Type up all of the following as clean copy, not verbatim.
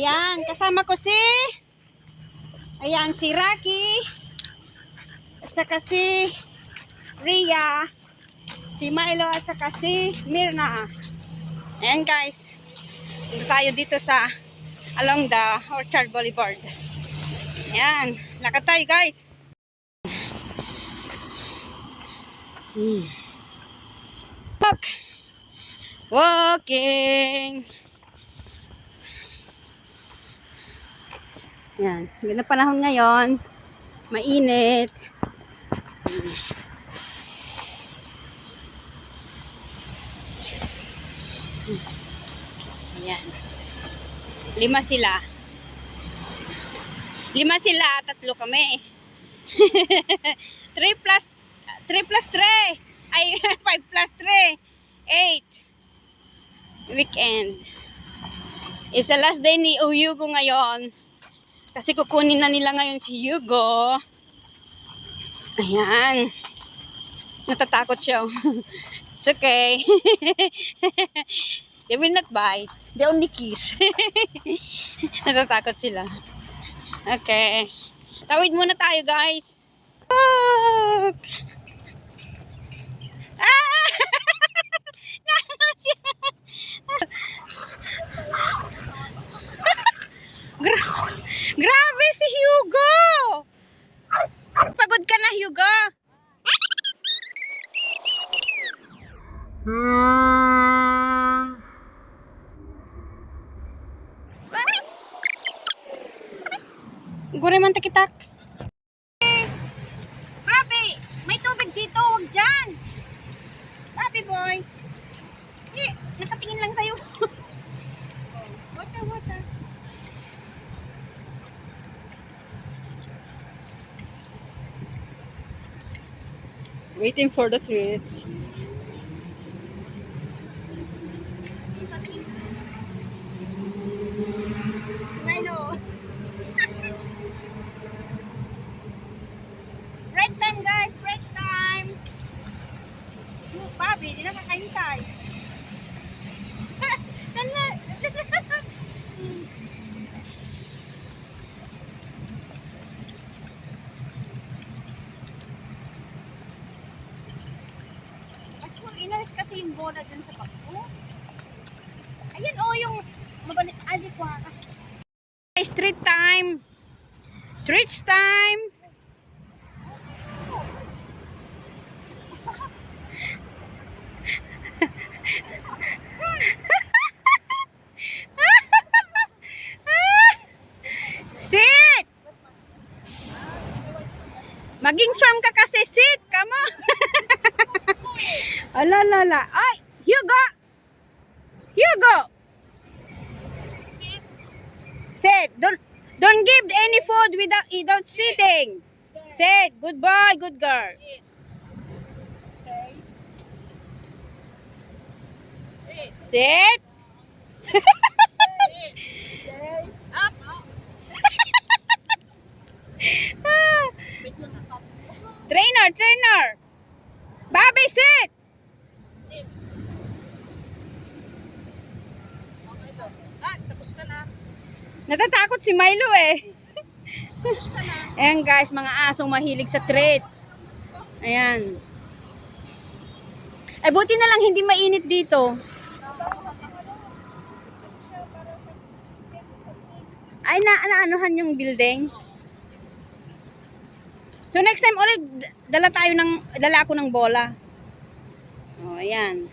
Ayan, kasama ko si ayan, si Rocky at saka si Rhea, si Milo at saka si Mirna. Ayan guys, dito tayo dito sa along the Orchard Boulevard. Ayan, lakad tayo guys. Walking. Ayan, ganda panahon ngayon. Mainit. Ayan. Lima sila, tatlo kami. 3 plus 3 ay 5 plus 3 8 weekend is the last day ni Hugo ngayon kasi kukunin na nila ngayon si Hugo. Ayan, natatakot siya. It's okay. They will not bite, they only kiss. Natatakot sila. Okay, tawid muna tayo guys. Look! Ah! Grabe si Hugo! Pagod ka na, Hugo? Gure man takitak. Papi, may tubig dito, huwag dyan. Papi boy. Nakatingin lang sa'yo. Water. Waiting for the treats. Milo. Break time guys, break time. Papi, di na kakaintay. Kana. Inalis kasi yung bola dun sa bako. Ayan o, yung mabanit adik ko. Street time. Street time. Sit. Maging firm ka kasi, sit. Come on. Ala. Ay, Hugo. Sit. Don't give any food without sitting. Sit. Good boy, good girl. Sit. Up. Trainer. Baby, sit. Tapos ka na. Natatakot si Milo eh. Tapos ka na. Ayan guys, mga asong mahilig sa treats. Ayan. Ay buti na lang hindi mainit dito. Ay naanuhan yung building. So next time ulit dala ako ng bola. Oh, ayan.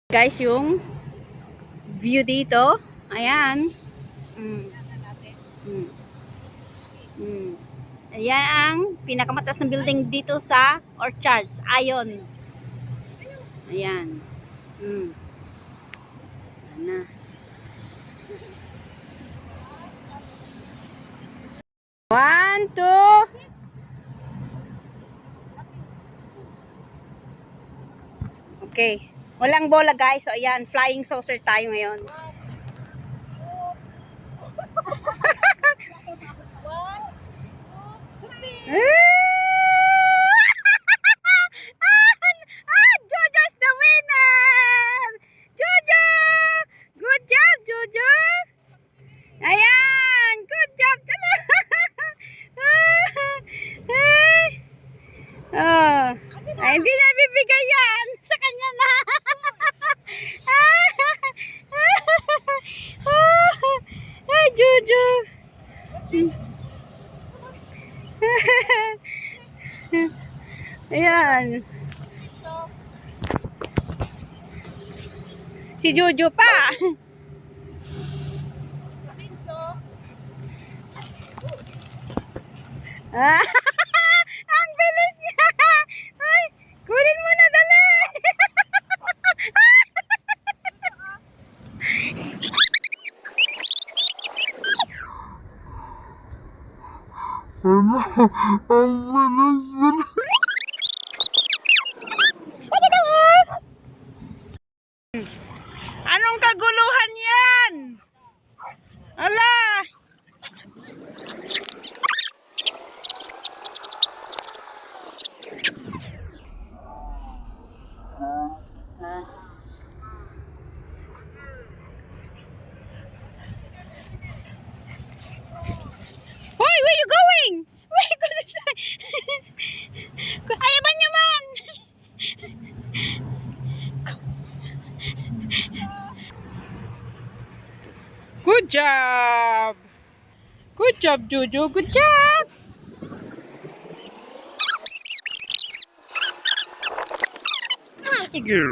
Guys, yung view dito. Ayan. Ayan ang pinakamataas na building dito sa Orchards. Ayon. Ayan. Ayan na. One, two. Okay. Walang bola guys. So ayan, flying saucer tayo ngayon. Jojo's the winner! Jojo! Good job, Jojo! Oh. Ay, hindi na bibigay yan. Sa kanya na. Ay, Jojo. Ayan. Si Jojo pa. Ah, ang bilis niya. Ay, kunin mo na dali. Anong kaguluhan yan? Ala! Hoy, where you going? Where you gonna say? Ayaw ba niyo man? Good job! Good job, Jojo. Good job! Sige.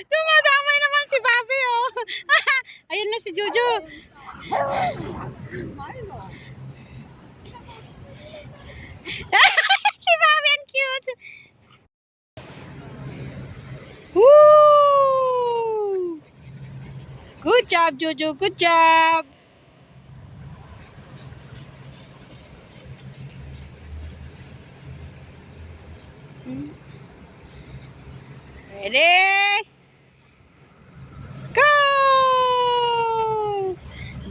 Dumadamay naman si Bobby, oh. Ayun na si Jojo. Si Bobby, ang cute. Woo! Good job, Jojo. Good job. Ready? Go!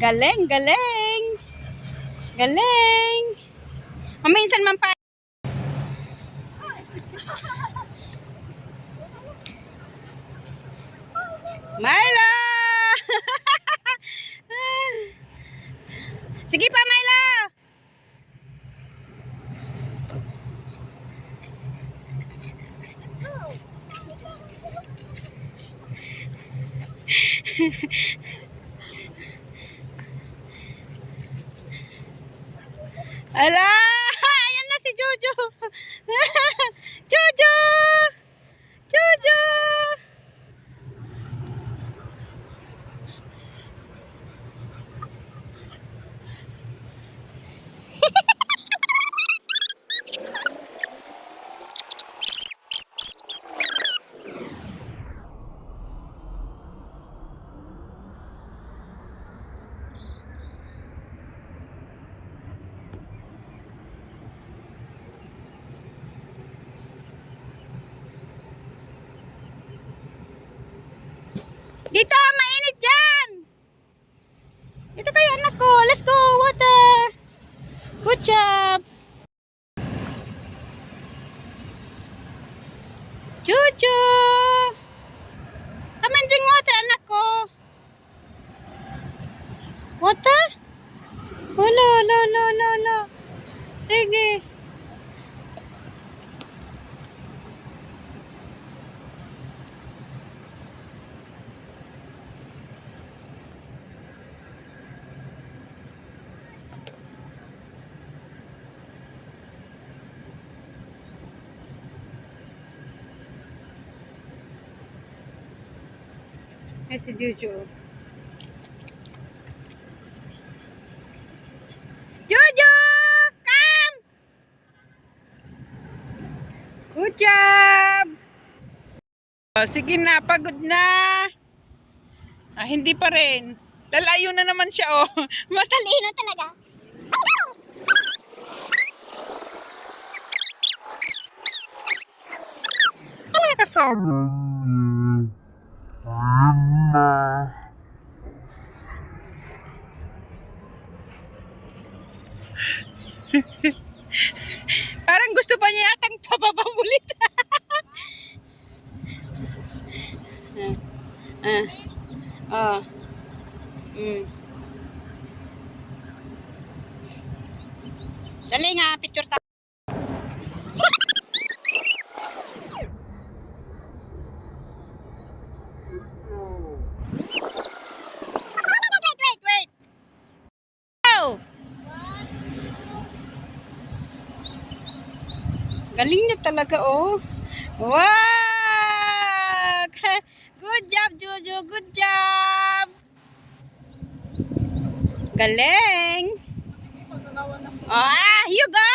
Galing, galing. Galing. Minsan man pa. Myla! Sige pa, Myla! Ala! Ayan na si Jojo! Jojo! Jojo! Dito, mainit dyan! Dito kayo, anak ko. Let's go, water! Good job! Jojo! Come and drink water, anak ko. Water? Wala, la, la, la, la. Sige. Ay, si Jojo. Jojo! Come! Good job! Oh, sige na, pagod na. Hindi pa rin. Lalayo na naman siya, oh. Matalino talaga. Talaga kasama. Parang gusto pa niya yatang papapamulit. Oh. Mm. Dali nga, picture tayo. Wait. Oh! Galing niya talaga, oh. Wow! Good job, Jojo. Good job. Galing. Ah, Hugo.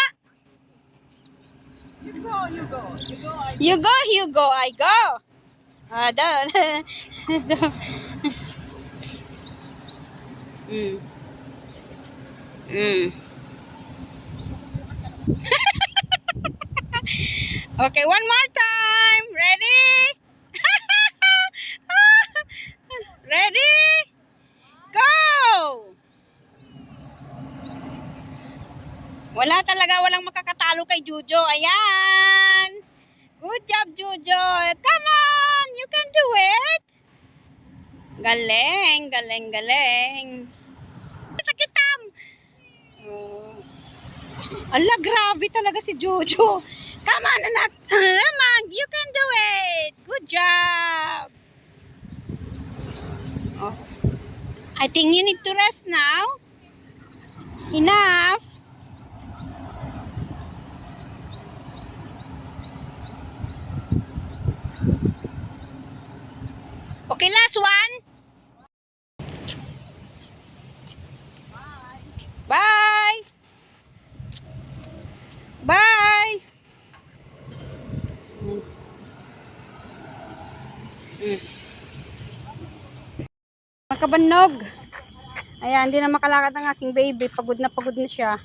You go, Hugo. I go. Ah, doon. Mm. Mm. Okay, one more time. Ready? Ready? Go! Walang makakatalo kay Jojo. Ayan. Good job, Jojo. Come on, you can do it. Galing. Sakitam. Oh. Ala, grabe talaga si Jojo. Come on, anak. Come on, you can do it. Good job. Oh. I think you need to rest now. Enough. Okay, last one. Bye. Bye. Makabanog. Ayan, hindi na makalakad ang aking baby. Pagod na siya.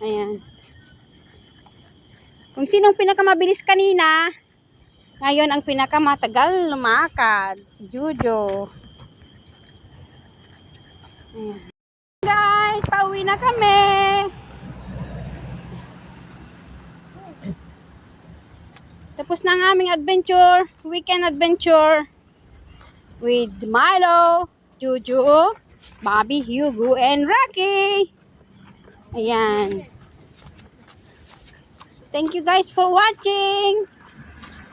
Ayan. Kung sinong pinakamabilis kanina, ngayon ang pinakamatagal lumakad. Si Jojo. Ayan. Guys, pauwi na kami. Tapos na ang aming adventure. Weekend adventure. With Milo, Jojo, Bobby, Hugo, and Rocky. Ayan. Thank you guys for watching.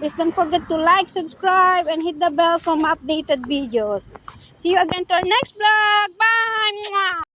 Please don't forget to like, subscribe, and hit the bell for more updated videos. See you again to our next vlog. Bye! Mwah!